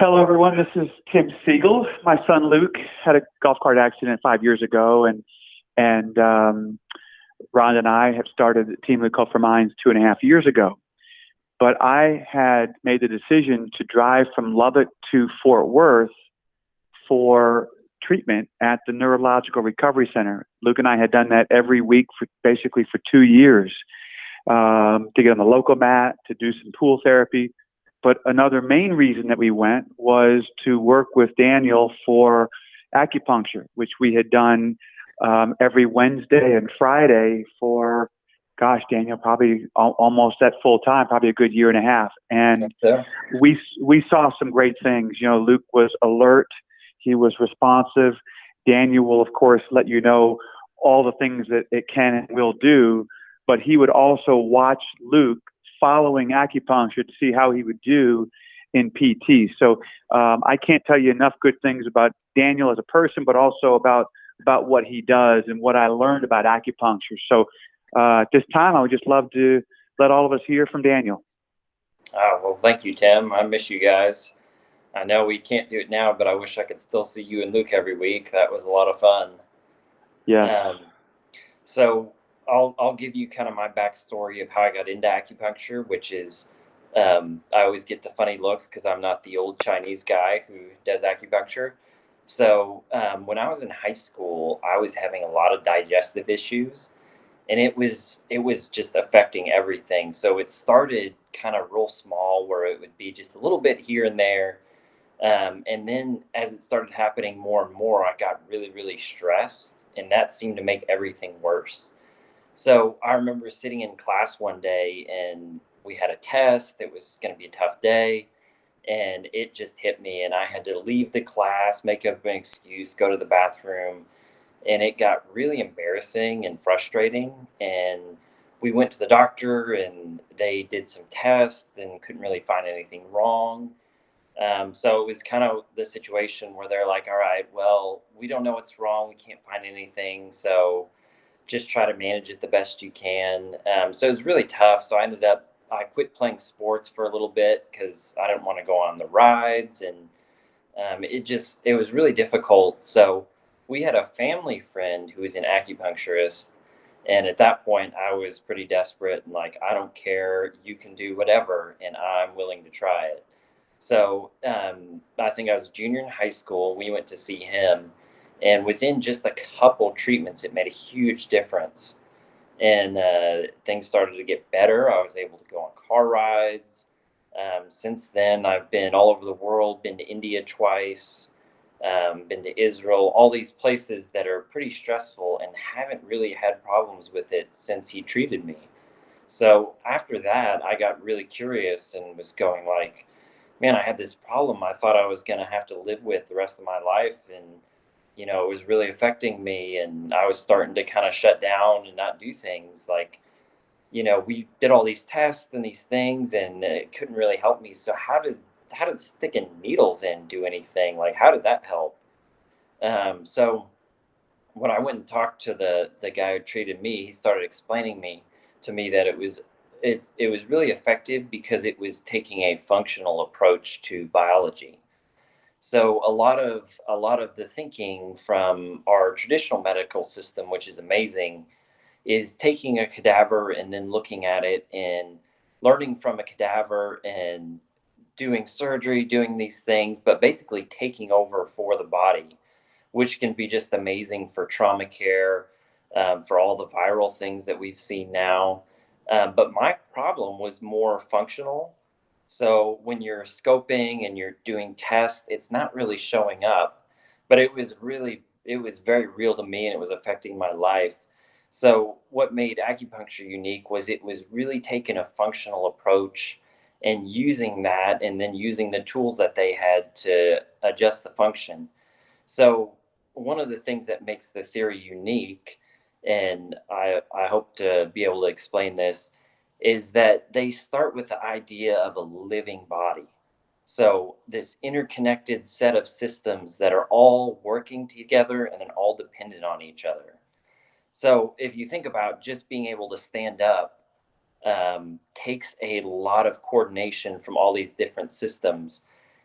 Hello, everyone. This is Tim Siegel. My son Luke had a golf cart accident 5 years ago, and Ron and I have started a team we call For Minds 2.5 years ago. But I had made the decision to drive from Lubbock to Fort Worth for treatment at the Neurological Recovery Center. Luke and I had done that every week for basically for 2 years, to get on the local mat, to do some pool therapy. But another main reason that we went was to work with Daniel for acupuncture, which we had done every Wednesday and Friday for, gosh, Daniel, probably almost at full time, probably a good 1.5 years. And we saw some great things. You know, Luke was alert. He was responsive. Daniel will, of course, let you know all the things that it can and will do, but he would also watch Luke following acupuncture to see how he would do in PT. So I can't tell you enough good things about Daniel as a person, but also about what he does and what I learned about acupuncture. So at this time, I would just love to let all of us hear from Daniel. Oh, well, thank you, Tim. I miss you guys. I know we can't do it now, but I wish I could still see you and Luke every week. That was a lot of fun. Yes. So I'll give you kind of my backstory of how I got into acupuncture, which is I always get the funny looks because I'm not the old Chinese guy who does acupuncture. So when I was in high school, I was having a lot of digestive issues, and it was just affecting everything. So it started kind of real small, where it would be just a little bit here and there. And then as it started happening more and more, I got really, really stressed, and that seemed to make everything worse. So I remember sitting in class one day, and we had a test. It was going to be a tough day, and it just hit me, and I had to leave the class, make up an excuse, go to the bathroom, and it got really embarrassing and frustrating. And we went to the doctor, and they did some tests and couldn't really find anything wrong. So it was kind of the situation where they're like, all right, well, we don't know what's wrong. We can't find anything. So just try to manage it the best you can. So it was really tough. So I quit playing sports for a little bit because I didn't want to go on the rides. And it was really difficult. So we had a family friend who was an acupuncturist. And at that point, I was pretty desperate and like, I don't care. You can do whatever. And I'm willing to try it. So I think I was a junior in high school. We went to see him, and within just a couple treatments, it made a huge difference. And things started to get better. I was able to go on car rides. Since then, I've been all over the world, been to India twice, been to Israel, all these places that are pretty stressful, and haven't really had problems with it since he treated me. So after that, I got really curious and was going like, man, I had this problem I thought I was going to have to live with the rest of my life. And, it was really affecting me. And I was starting to kind of shut down and not do things like, we did all these tests and these things, and it couldn't really help me. So how did sticking needles in do anything? Like, how did that help? So when I went and talked to the guy who treated me, he started explaining to me that it was really effective because it was taking a functional approach to biology. So a lot of the thinking from our traditional medical system, which is amazing, is taking a cadaver and then looking at it and learning from a cadaver and doing surgery, doing these things, but basically taking over for the body, which can be just amazing for trauma care, for all the viral things that we've seen now. But my problem was more functional. So when you're scoping and you're doing tests, it's not really showing up, but it was very real to me, and it was affecting my life. So what made acupuncture unique was it was really taking a functional approach and using that, and then using the tools that they had to adjust the function. So one of the things that makes the theory unique, and I hope to be able to explain this, is that they start with the idea of a living body. So this interconnected set of systems that are all working together and then all dependent on each other. So if you think about just being able to stand up, takes a lot of coordination from all these different systems.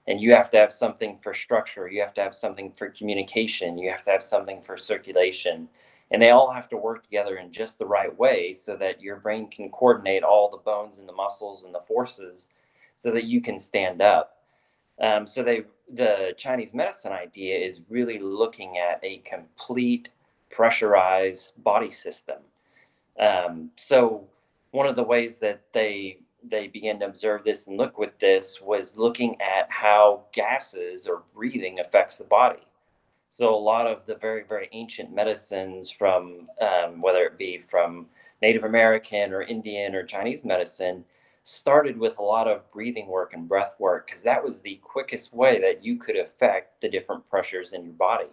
And you have to have something for structure, you have to have something for communication, you have to have something for circulation. And they all have to work together in just the right way so that your brain can coordinate all the bones and the muscles and the forces so that you can stand up. The Chinese medicine idea is really looking at a complete pressurized body system. So one of the ways that they began to observe this and look with this was looking at how gases or breathing affects the body. So a lot of the very, very ancient medicines from whether it be from Native American or Indian or Chinese medicine started with a lot of breathing work and breath work because that was the quickest way that you could affect the different pressures in your body.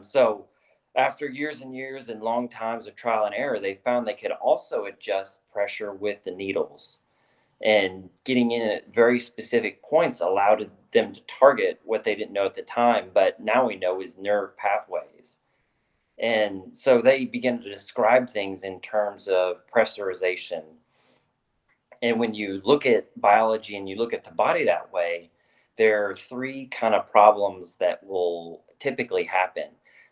So after years and years and long times of trial and error, they found they could also adjust pressure with the needles. And getting in at very specific points allowed them to target what they didn't know at the time, but now we know is nerve pathways. And so they began to describe things in terms of pressurization. And when you look at biology and you look at the body that way, there are three kind of problems that will typically happen.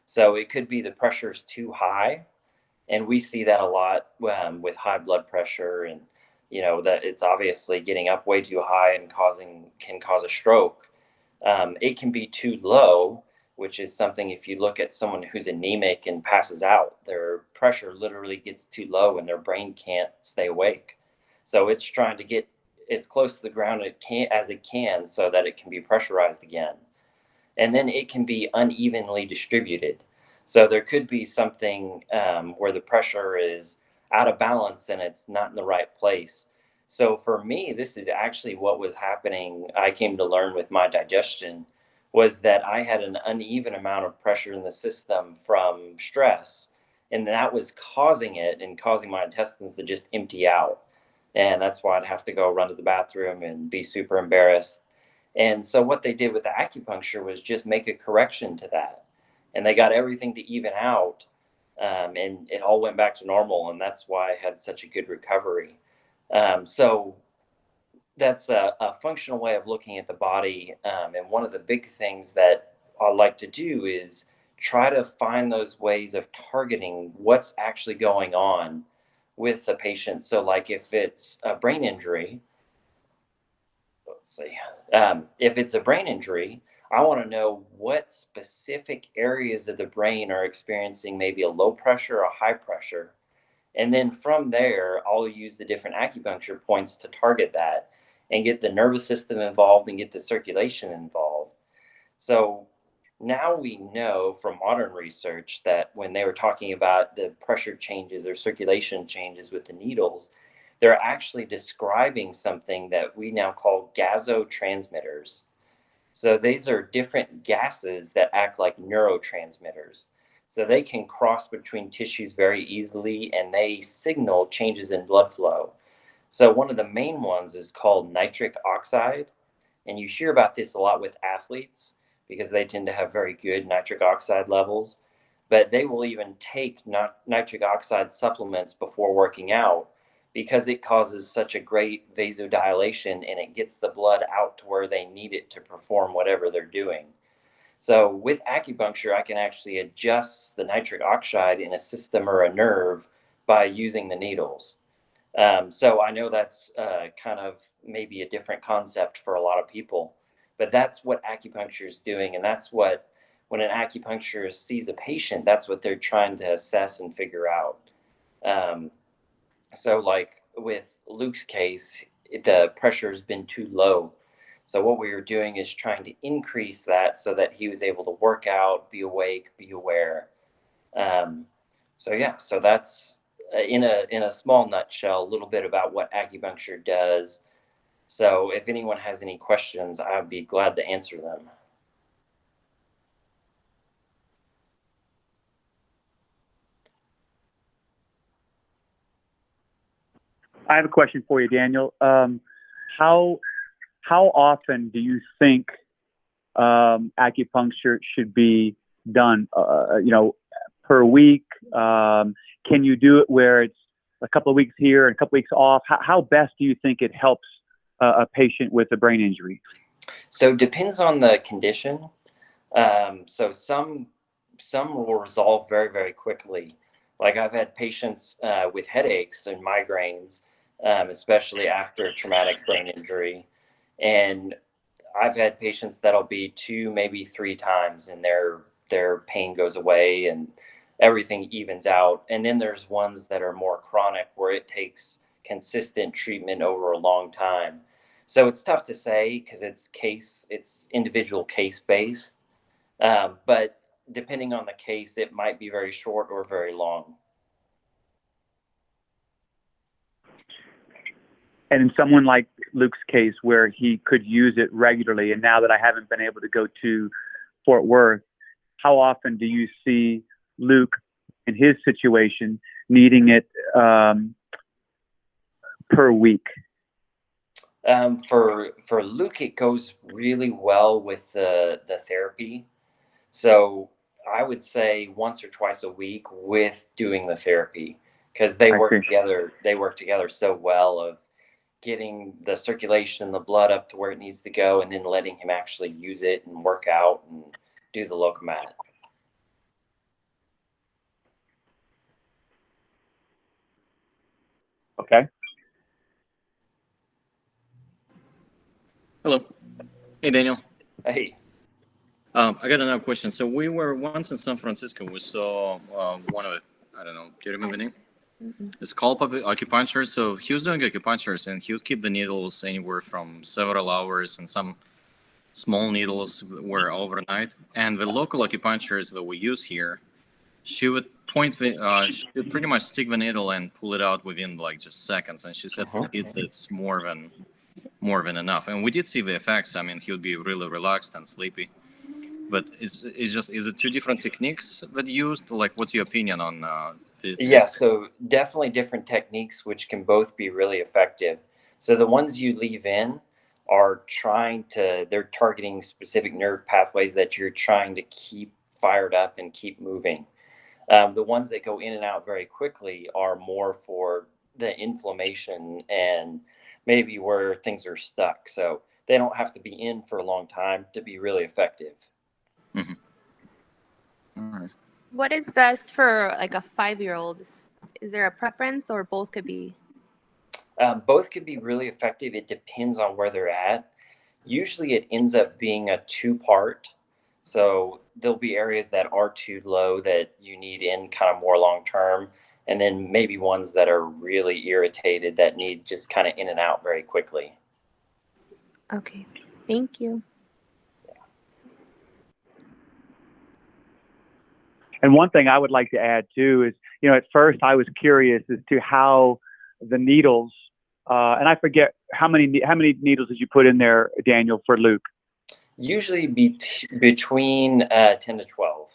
So it could be the pressure's too high, and we see that a lot with high blood pressure, and that it's obviously getting up way too high and can cause a stroke. It can be too low, which is something if you look at someone who's anemic and passes out, their pressure literally gets too low and their brain can't stay awake. So it's trying to get as close to the ground as it can so that it can be pressurized again. And then it can be unevenly distributed. So there could be something where the pressure is out of balance and it's not in the right place. So for me, this is actually what was happening. I came to learn with my digestion was that I had an uneven amount of pressure in the system from stress, and that was causing it and causing my intestines to just empty out. And that's why I'd have to go run to the bathroom and be super embarrassed. And so what they did with the acupuncture was just make a correction to that. And they got everything to even out. And it all went back to normal. And that's why I had such a good recovery. So that's a functional way of looking at the body. And one of the big things that I like to do is try to find those ways of targeting what's actually going on with the patient. So, like if it's a brain injury, let's see, if it's a brain injury, I want to know what specific areas of the brain are experiencing maybe a low pressure or high pressure. And then from there, I'll use the different acupuncture points to target that and get the nervous system involved and get the circulation involved. So now we know from modern research that when they were talking about the pressure changes or circulation changes with the needles, they're actually describing something that we now call gasotransmitters. So these are different gases that act like neurotransmitters. So they can cross between tissues very easily and they signal changes in blood flow. So one of the main ones is called nitric oxide. And you hear about this a lot with athletes because they tend to have very good nitric oxide levels. But they will even take nitric oxide supplements before working out because it causes such a great vasodilation and it gets the blood out to where they need it to perform whatever they're doing. So with acupuncture, I can actually adjust the nitric oxide in a system or a nerve by using the needles. So I know that's kind of maybe a different concept for a lot of people, but that's what acupuncture is doing. And that's what, when an acupuncturist sees a patient, that's what they're trying to assess and figure out. Um, so, like with Luke's case, the pressure has been too low. So, what we were doing is trying to increase that so that he was able to work out, be awake, be aware. Um, so yeah, so that's in a small nutshell, a little bit about what acupuncture does. So if anyone has any questions, I'd be glad to answer them. I have a question for you, Daniel. How how often do you think acupuncture should be done? Per week. Can you do it where it's a couple of weeks here and a couple of weeks off? How best do you think it helps a patient with a brain injury? So it depends on the condition. So some will resolve very, very quickly. Like I've had patients with headaches and migraines, especially after a traumatic brain injury, and I've had patients that'll be 2, maybe 3 times, and their pain goes away and everything evens out. And then there's ones that are more chronic, where it takes consistent treatment over a long time. So it's tough to say because it's individual case based. But depending on the case, it might be very short or very long. And in someone like Luke's case, where he could use it regularly, and now that I haven't been able to go to Fort Worth, how often do you see Luke in his situation needing it per week? For Luke, it goes really well with the therapy. So I would say once or twice a week with doing the therapy, because they I work see. together. They work together so well of getting the circulation and the blood up to where it needs to go, and then letting him actually use it and work out and do the locomat. Okay. Hello. Hey, Daniel. Hey. I got another question. So we were once in San Francisco. We saw one of it. I don't know. Do you remember the name? It's called Acupuncture. So he was doing acupunctures, and he would keep the needles anywhere from several hours, and some small needles were overnight. And the local acupuncturist that we use here, she would she would pretty much stick the needle and pull it out within like just seconds. And she said for kids, it's more than enough. And we did see the effects. I mean, he would be really relaxed and sleepy. But is it two different techniques that you used? Like, what's your opinion on this? Yeah, so definitely different techniques, which can both be really effective. So the ones you leave in are they're targeting specific nerve pathways that you're trying to keep fired up and keep moving. The ones that go in and out very quickly are more for the inflammation and maybe where things are stuck. So they don't have to be in for a long time to be really effective. Mm-hmm. All right. What is best for like a 5-year-old? Is there a preference, or both could be? Both could be really effective. It depends on where they're at. Usually it ends up being a 2-part. So there'll be areas that are too low that you need in kind of more long term. And then maybe ones that are really irritated that need just kind of in and out very quickly. Okay, thank you. And one thing I would like to add too is, at first I was curious as to how the needles, and I forget how many needles did you put in there, Daniel, for Luke? Usually between 10 to 12.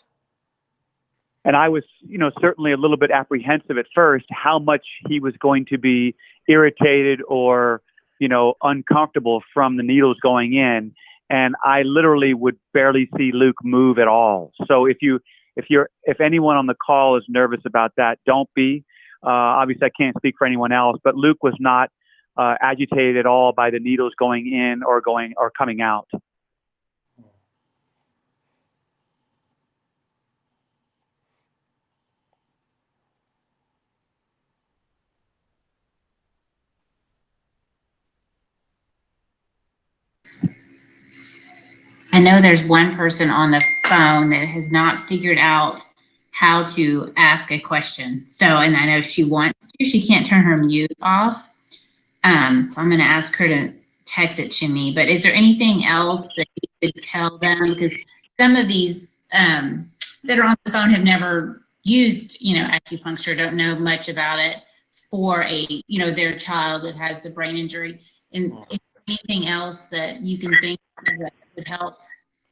And I was, certainly a little bit apprehensive at first how much he was going to be irritated or, uncomfortable from the needles going in. And I literally would barely see Luke move at all. So if anyone on the call is nervous about that, don't be. Obviously, I can't speak for anyone else, but Luke was not agitated at all by the needles going in or coming out. I know there's one person on the phone that has not figured out how to ask a question. So, and I know she wants to, she can't turn her mute off. So I'm going to ask her to text it to me. But is there anything else that you could tell them? Because some of these that are on the phone have never used, acupuncture, don't know much about it for their child that has the brain injury. And anything else that you can think of that would help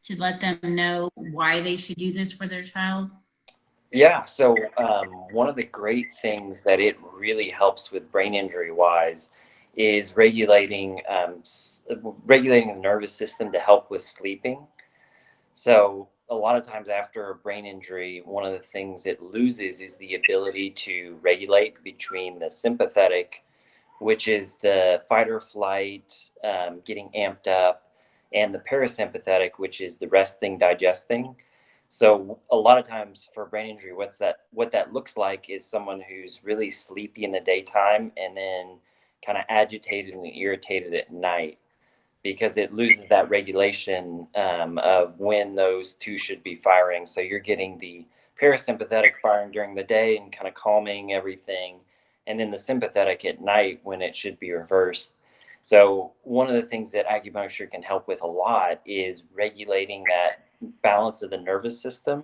to let them know why they should do this for their child? Yeah, so one of the great things that it really helps with brain injury wise is regulating the nervous system to help with sleeping. So a lot of times after a brain injury, one of the things it loses is the ability to regulate between the sympathetic, which is the fight or flight, getting amped up, and the parasympathetic, which is the resting, digesting. So a lot of times for brain injury, what that looks like is someone who's really sleepy in the daytime and then kind of agitated and irritated at night, because it loses that regulation of when those two should be firing. So you're getting the parasympathetic firing during the day and kind of calming everything, and then the sympathetic at night when it should be reversed. So one of the things that acupuncture can help with a lot is regulating that balance of the nervous system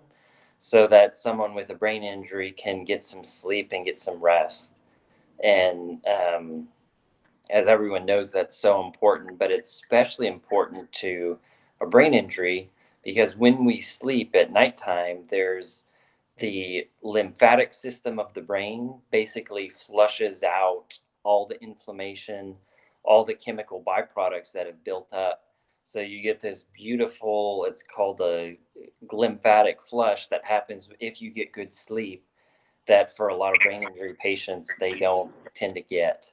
so that someone with a brain injury can get some sleep and get some rest. And as everyone knows, that's so important, but it's especially important to a brain injury because when we sleep at nighttime, there's the lymphatic system of the brain basically flushes out all the inflammation, all the chemical byproducts that have built up. So you get this beautiful, it's called a lymphatic flush that happens if you get good sleep, that for a lot of brain injury patients, they don't tend to get.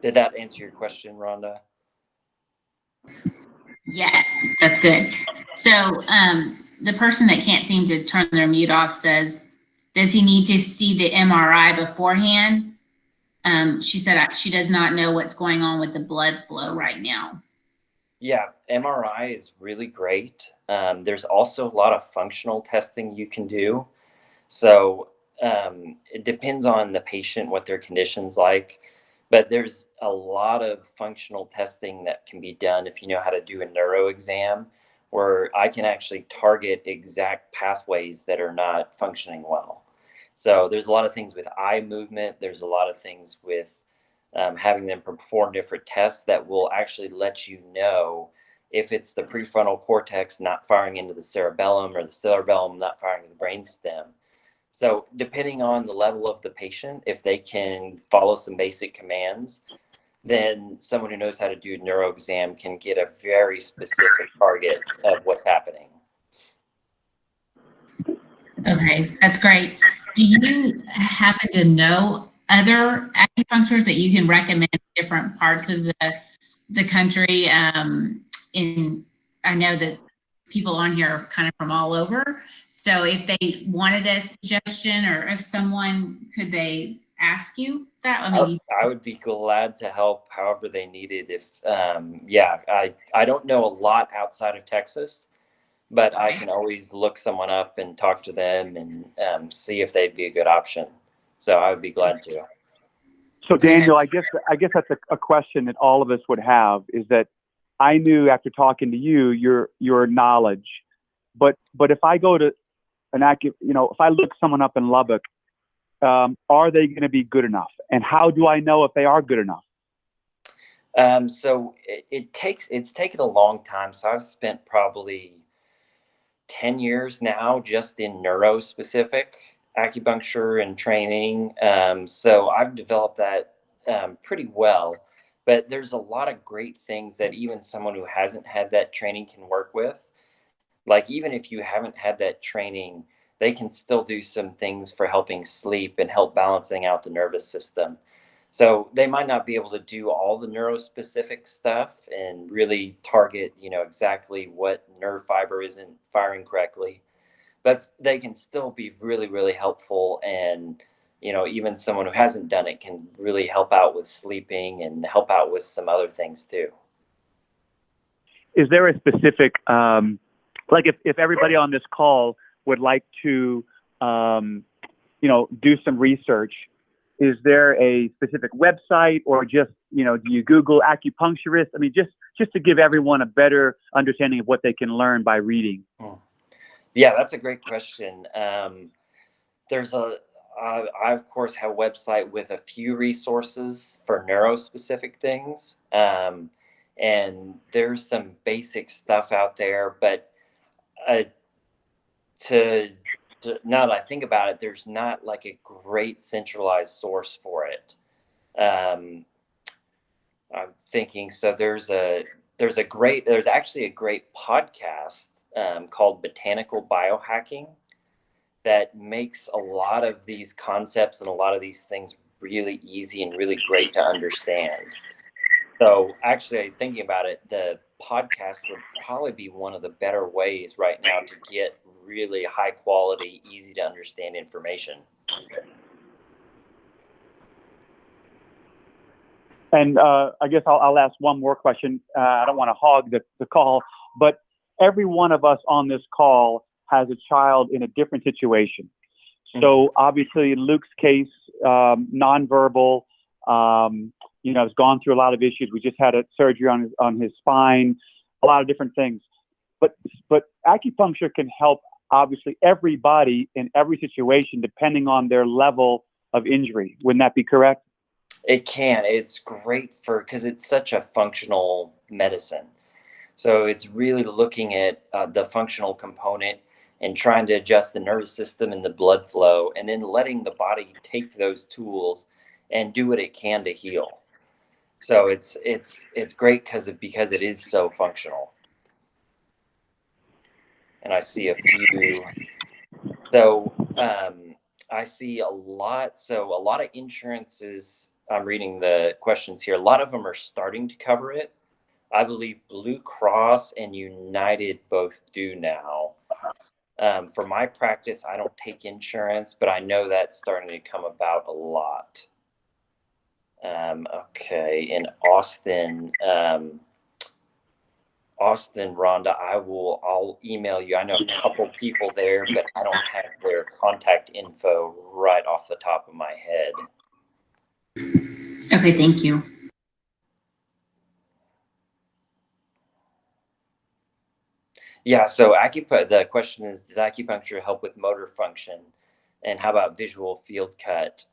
Did that answer your question, Rhonda? Yes, that's good. So the person that can't seem to turn their mute off says, does he need to see the MRI beforehand? She said she does not know what's going on with the blood flow right now. Yeah, MRI is really great. There's also a lot of functional testing you can do. So it depends on the patient, what their condition's like. But there's a lot of functional testing that can be done if you know how to do a neuro exam, where I can actually target exact pathways that are not functioning well. So there's a lot of things with eye movement. There's a lot of things with having them perform different tests that will actually let you know if it's the prefrontal cortex not firing into the cerebellum or the cerebellum not firing to the brainstem. So depending on the level of the patient, if they can follow some basic commands, then someone who knows how to do neuro exam can get a very specific target of what's happening. Okay, that's great. Do you happen to know other acupuncturists that you can recommend in different parts of the country? I know that people on here are kind of from all over. So if they wanted a suggestion, or if someone, could they ask you that? I would be glad to help however they needed. If I don't know a lot outside of Texas, but I can always look someone up and talk to them and see if they'd be a good option. So I would be glad to. So Daniel, I guess that's a question that all of us would have, is that I knew after talking to you, your knowledge, but if I go to if I look someone up in Lubbock, are they going to be good enough? And how do I know if they are good enough? So it's taken a long time. So I've spent probably 10 years now just in neuro specific acupuncture and training. So I've developed that pretty well, but there's a lot of great things that even someone who hasn't had that training can work with. Like, even if you haven't had that training, they can still do some things for helping sleep and help balancing out the nervous system. So they might not be able to do all the neurospecific stuff and really target, exactly what nerve fiber isn't firing correctly, but they can still be really, really helpful. And, even someone who hasn't done it can really help out with sleeping and help out with some other things too. Is there a specific, like if everybody on this call would like to, do some research, is there a specific website, or just, do you Google acupuncturist? I mean, just to give everyone a better understanding of what they can learn by reading. Yeah, that's a great question. I of course have a website with a few resources for neuro-specific things. And there's some basic stuff out there, but now that I think about it, there's not like a great centralized source for it. I'm thinking, so there's actually a great podcast called Botanical Biohacking that makes a lot of these concepts and a lot of these things really easy and really great to understand. So actually, thinking about it, the podcast would probably be one of the better ways right now to get really high quality, easy to understand information. And I guess I'll ask one more question. I don't want to hog the call, but every one of us on this call has a child in a different situation. So obviously, in Luke's case, nonverbal, has gone through a lot of issues. We just had a surgery on his spine, a lot of different things. But acupuncture can help obviously everybody in every situation, depending on their level of injury. Wouldn't that be correct? It can. It's great because it's such a functional medicine. So it's really looking at the functional component and trying to adjust the nervous system and the blood flow, and then letting the body take those tools and do what it can to heal. So it's great because it is so functional. And I see a few. So I see a lot. So a lot of insurances. I'm reading the questions here. A lot of them are starting to cover it. I believe Blue Cross and United both do now. For my practice, I don't take insurance, but I know that's starting to come about a lot. Okay, in Austin, Rhonda, I'll email you. I know a couple people there, but I don't have their contact info right off the top of my head. Okay, thank you. Yeah, so the question is, does acupuncture help with motor function? And how about visual field cut?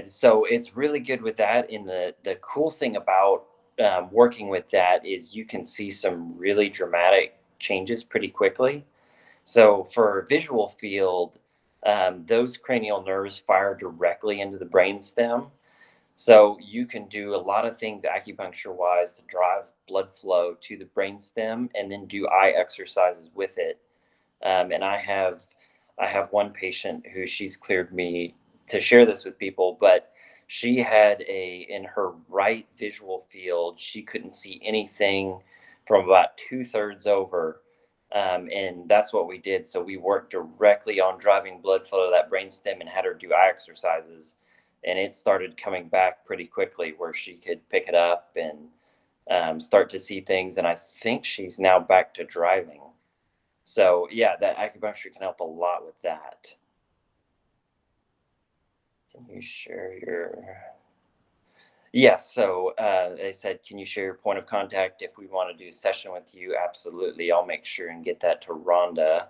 So it's really good with that. And the cool thing about working with that is you can see some really dramatic changes pretty quickly. So for visual field, those cranial nerves fire directly into the brainstem. So you can do a lot of things acupuncture wise to drive blood flow to the brainstem, and then do eye exercises with it. And I have one patient who she's cleared me to share this with people, but she had in her right visual field, she couldn't see anything from about 2/3 over. And that's what we did. So we worked directly on driving blood flow to that brainstem and had her do eye exercises. And it started coming back pretty quickly where she could pick it up and start to see things. And I think she's now back to driving. So yeah, that acupuncture can help a lot with that. Can you share your? Yes. So they said, can you share your point of contact if we want to do a session with you? Absolutely. I'll make sure and get that to Rhonda.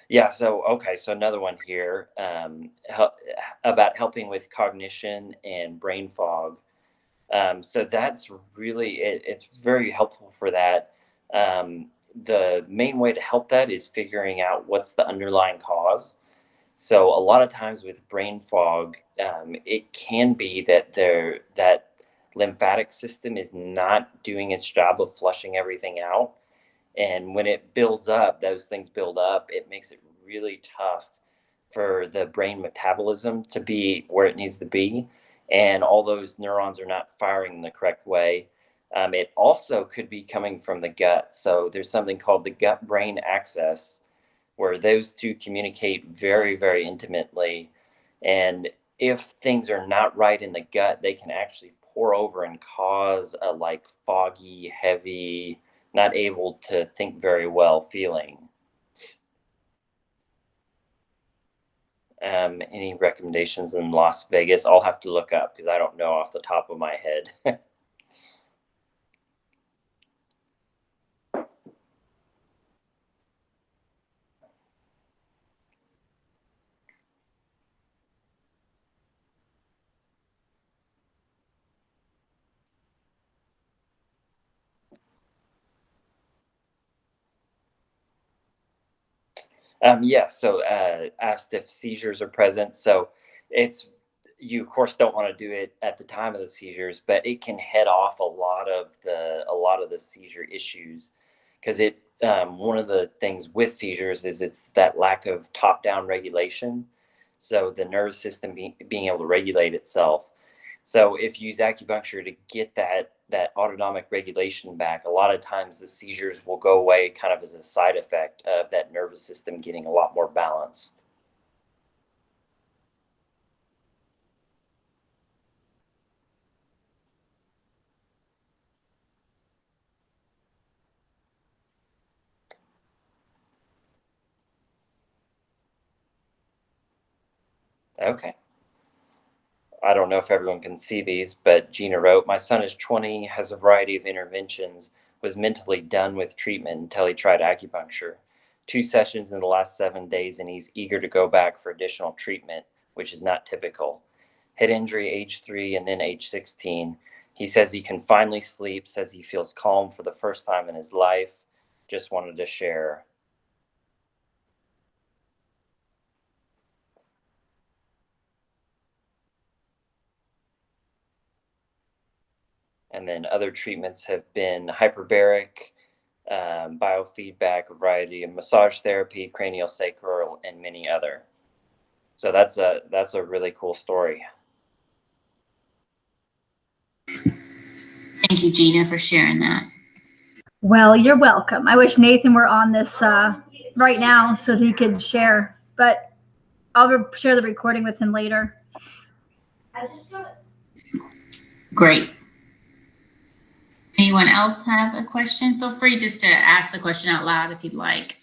Yeah. So okay. So another one here about helping with cognition and brain fog. So that's really it's very helpful for that. The main way to help that is figuring out what's the underlying cause. So a lot of times with brain fog, it can be that that lymphatic system is not doing its job of flushing everything out. And when it builds up, those things build up, it makes it really tough for the brain metabolism to be where it needs to be. And all those neurons are not firing in the correct way. It also could be coming from the gut. So there's something called the gut brain axis, where those two communicate very, very intimately. And if things are not right in the gut, they can actually pour over and cause a like foggy, heavy, not able to think very well feeling. Any recommendations in Las Vegas? I'll have to look up because I don't know off the top of my head. Yes. So asked if seizures are present. So you of course don't want to do it at the time of the seizures, but it can head off a lot of the seizure issues, because one of the things with seizures is it's that lack of top down regulation. So the nervous system being able to regulate itself. So if you use acupuncture to get that autonomic regulation back, a lot of times the seizures will go away kind of as a side effect of that nervous system getting a lot more balanced. Okay. I don't know if everyone can see these, but Gina wrote, my son is 20, has a variety of interventions, was mentally done with treatment until he tried acupuncture. 2 sessions in the last 7 days, and he's eager to go back for additional treatment, which is not typical. Head injury age 3 and then age 16. He says he can finally sleep, says he feels calm for the first time in his life. Just wanted to share. And then other treatments have been hyperbaric, biofeedback, a variety of massage therapy, cranial sacral, and many other. So that's a really cool story. Thank you, Gina, for sharing that. Well, you're welcome. I wish Nathan were on this right now so he could share, but I'll share the recording with him later. Great. Anyone else have a question? Feel free just to ask the question out loud if you'd like.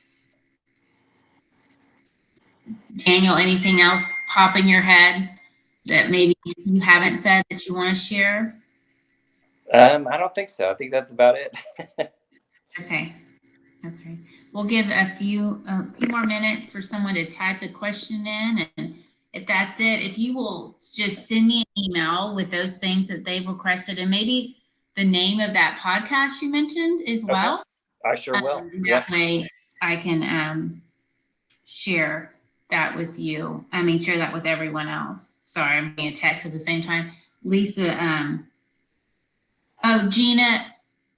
Daniel, anything else pop in your head that maybe you haven't said that you want to share? I don't think so. I think that's about it. Okay. Okay. We'll give a few more minutes for someone to type a question in. And if that's it, if you will just send me an email with those things that they've requested and maybe the name of that podcast you mentioned as well. I sure will. That way I can share that with you. I mean, share that with everyone else. Sorry, I'm getting a text at the same time. Lisa, oh, Gina,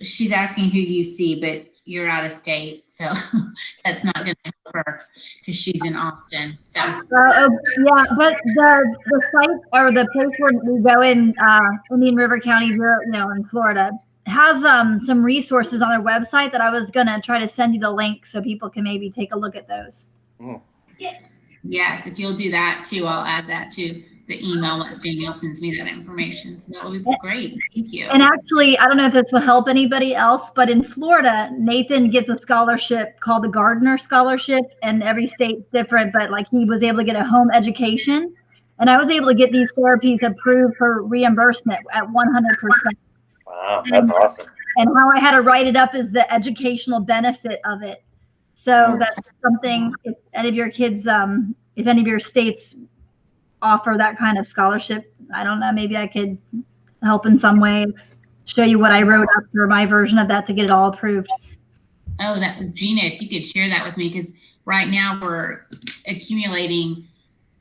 she's asking who you see, but you're out of state. So that's not going to help her because she's in Austin. So yeah, but the site or the place where we go in Indian River County, in Florida, has some resources on their website that I was going to try to send you the link so people can maybe take a look at those. Mm. Yes, if you'll do that too, I'll add that to the email once Danielle sends me that information. That would be great. Thank you. And actually, I don't know if this will help anybody else, but in Florida, Nathan gets a scholarship called the Gardner Scholarship, and every state's different, but like he was able to get a home education. And I was able to get these therapies approved for reimbursement at 100%. Wow, that's awesome. And how I had to write it up is the educational benefit of it. So that's something, if any of your kids, if any of your states offer that kind of scholarship, I don't know, maybe I could help in some way, show you what I wrote up for my version of that to get it all approved. Oh, that was Gina, if you could share that with me, because right now we're accumulating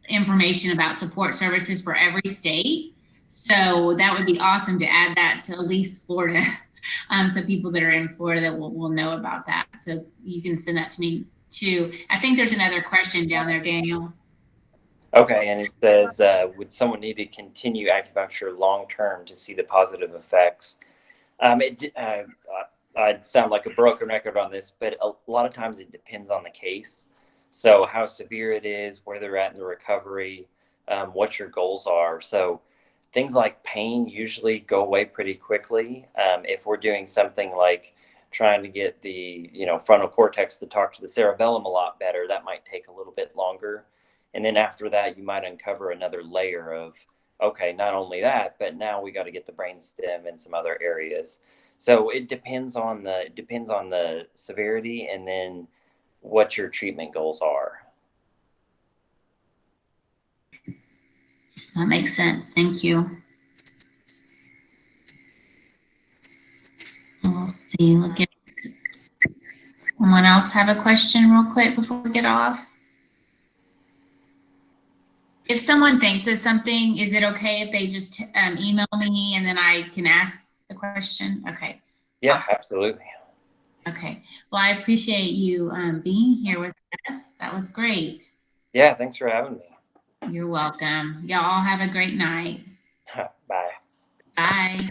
information about support services for every state. So that would be awesome to add that to at least Florida. So people that are in Florida will know about that. So you can send that to me too. I think there's another question down there, Daniel. Okay, and it says, would someone need to continue acupuncture long-term to see the positive effects? I'd sound like a broken record on this, but a lot of times it depends on the case. So how severe it is, where they're at in the recovery, what your goals are. So things like pain usually go away pretty quickly. If we're doing something like trying to get the frontal cortex to talk to the cerebellum a lot better, that might take a little bit longer. And then after that, you might uncover another layer of, okay, not only that, but now we got to get the brainstem and some other areas. So it depends on the severity and then what your treatment goals are. That makes sense. Thank you. We'll see. Someone else have a question real quick before we get off? If someone thinks of something, is it okay if they just email me and then I can ask the question? Okay. Yeah, absolutely. Okay. Well, I appreciate you being here with us. That was great. Yeah, thanks for having me. You're welcome. Y'all all have a great night. Bye. Bye.